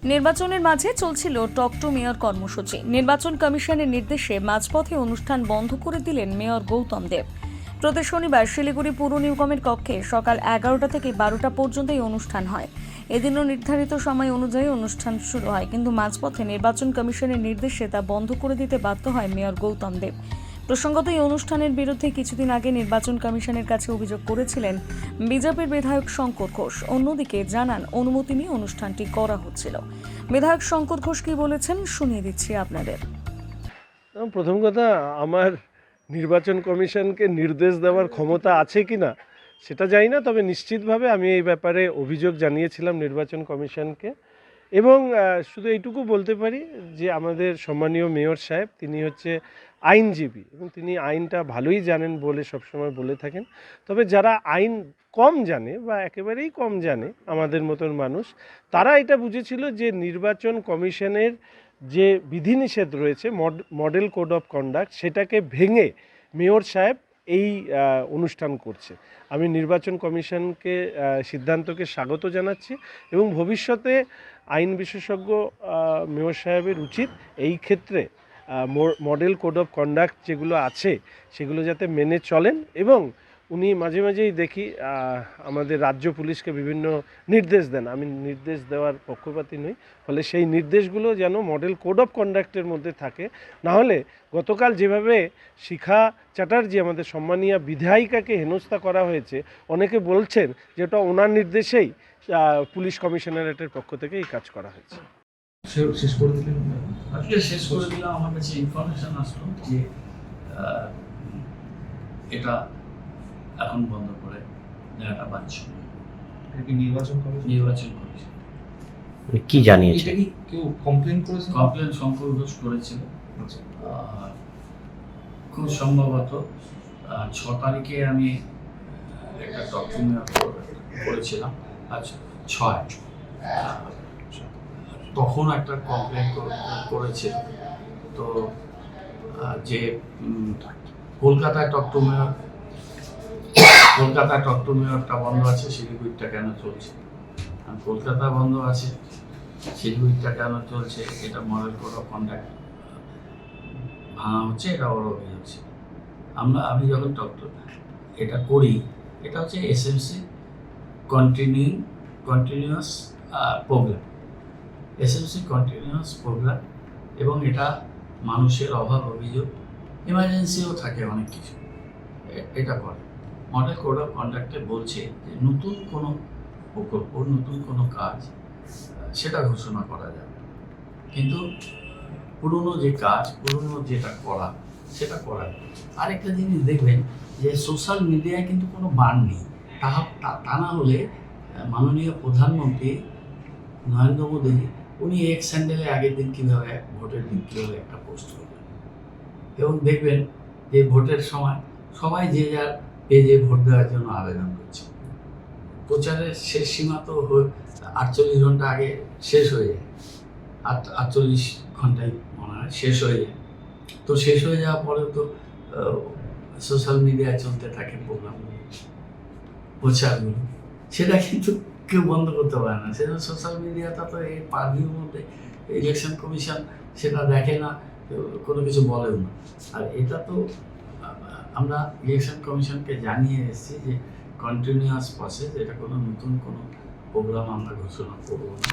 নির্বাচনের মাঝে চলছিল টক টু মেয়র কর্মসূচি। নির্বাচন কমিশনের নির্দেশে মাঝপথে অনুষ্ঠান বন্ধ করে দিলেন মেয়র গৌতম দেব। প্রতি শনিবার শিলিগুড়ি পুর নিগমের কক্ষে সকাল 11টা থেকে 12টা পর্যন্ত এই অনুষ্ঠান হয়। এদিনও নির্ধারিত সময় অনুযায়ী অনুষ্ঠান শুরু হয়, কিন্তু মাঝপথে নির্বাচন কমিশনের নির্দেশে তা বন্ধ করে দিতে বাধ্য হয় মেয়র গৌতম দেব। প্রসঙ্গত, এই অনুষ্ঠানের বিরুদ্ধে কিছুদিন আগে নির্বাচন কমিশনের কাছে অভিযোগ করেছিলেন বিজেপির বিধায়ক শঙ্কর ঘোষ। অন্যদিকে জানান, অনুমতি নিয়ে অনুষ্ঠানটি করা হচ্ছিল। বিধায়ক শঙ্কর ঘোষ কি বলেছেন শুনিয়ে দিচ্ছি আপনাদের। প্রথম কথা, আমার নির্বাচন কমিশনকে নির্দেশ দেওয়ার ক্ষমতা আছে কি না সেটা জানি না, তবে নিশ্চিতভাবে আমি এই ব্যাপারে অভিযোগ জানিয়েছিলাম নির্বাচন কমিশনকে। এবং শুধু এইটুকু বলতে পারি যে আমাদের সম্মানীয় মেয়র সাহেব তিনি হচ্ছে আইনজীবী এবং তিনি আইনটা ভালোই জানেন বলে সবসময় বলে থাকেন। তবে যারা আইন কম জানে বা একেবারেই কম জানে আমাদের মতন মানুষ, তারা এটা বুঝেছিল যে নির্বাচন কমিশনের যে বিধিনিষেধ রয়েছে মডেল কোড অফ কন্ডাক্ট, সেটাকে ভেঙে মেয়র সাহেব এই অনুষ্ঠান করছে। আমি নির্বাচন কমিশনকে সিদ্ধান্তকে স্বাগত জানাচ্ছি এবং ভবিষ্যতে আইন বিশেষজ্ঞ মেয়র সাহেবের উচিত এই ক্ষেত্রে মডেল কোড অফ কন্ডাক্ট যেগুলো আছে সেগুলো যাতে মেনে চলেন। এবং উনি মাঝে মাঝেই দেখি আমাদের রাজ্য পুলিশকে বিভিন্ন নির্দেশ দেন। আমি নির্দেশ দেওয়ার পক্ষপাতী নই, ফলে সেই নির্দেশগুলো যেন মডেল কোড অফ কন্ডাক্টের মধ্যে থাকে। নাহলে গতকাল যেভাবে শিখা চ্যাটার্জি আমাদের সম্মানীয় বিধায়িকাকে হেনস্থা করা হয়েছে, অনেকে বলছেন যে ওটা ওনার নির্দেশেই পুলিশ কমিশনারেটের পক্ষ থেকে এই কাজ করা হয়েছে। শেষ করে দিলেন? আজকে শেষ করে দিলাম। আমার কাছে ইনফরমেশন আসলো যে এটা এখন বন্ধ করে দেওয়াটা বাঞ্ছনীয়। নির্বাচন কমিশন কি জানিয়েছে? এটা কি কেউ কমপ্লেন করেছে? কমপ্লেন শঙ্কর ঘোষ করেছিল। আচ্ছা। খুব সম্ভবত 6 তারিখে আমি একটা ডকুমেন্ট করেছিলাম। আচ্ছা 6 তখন একটা কমপ্লেন করেছিল। তো যে কলকাতায় টক টু মেয়রটা বন্ধ আছে, শিলিগুড়িটা কেন চলছে? কলকাতা বন্ধ আছে, শিলিগুড়িটা কেন চলছে? এটা মডেল কোড অফ কন্ডাক্ট ভাঙা হচ্ছে, এটা ওর অভিযোগ ছিল। আমি যখন এটা করি, এটা হচ্ছে এসএমসি কন্টিনিউয়াস প্রোগ্রাম, এবং এটা মানুষের অভাব অভিযোগ, এমার্জেন্সিও থাকে অনেক কিছু, এটা করে। মডেল কোড অফ কন্ডাক্টে বলছে যে নতুন কোনো প্রকল্প, নতুন কোনো কাজ সেটা ঘোষণা করা যাবে, কিন্তু পুরনো যে কাজ, পুরনো যেটা করা সেটা করা যাবে। আরেকটা জিনিস দেখবেন যে সোশ্যাল মিডিয়ায় কিন্তু কোনো বান নেই। তা না হলে মাননীয় প্রধানমন্ত্রী নরেন্দ্র মোদী উনি এক্স হ্যান্ডেলে আগের দিন কীভাবে ভোটের দিন কীভাবে একটা পোস্ট করবেন, এবং দেখবেন যে ভোটের সময় সবাই যে যার পেজে ভোট দেওয়ার জন্য আবেদন করছে। প্রচারের শেষ সীমা তো 48 ঘন্টা আগে শেষ হয়ে যায়, 48 ঘন্টায় মনে হয় শেষ হয়ে যায়। তো শেষ হয়ে যাওয়ার পরেও তো সোশ্যাল মিডিয়ায় চলতে থাকে প্রোগ্রামগুলো, প্রচারগুলো, সেটা কিন্তু কেউ বন্ধ করতে পারে না। সেটা সোশ্যাল মিডিয়াটা তো এই পারভিউর মধ্যে, ইলেকশন কমিশন সেটা দেখে না, কোনো কিছু বলেও না। আর এটা তো আমরা ইলেকশন কমিশনকে জানিয়ে এসেছি যে কন্টিনিউয়াস প্রসেস, এটা কোনো নতুন কোনো প্রোগ্রাম আমরা ঘোষণা করব না।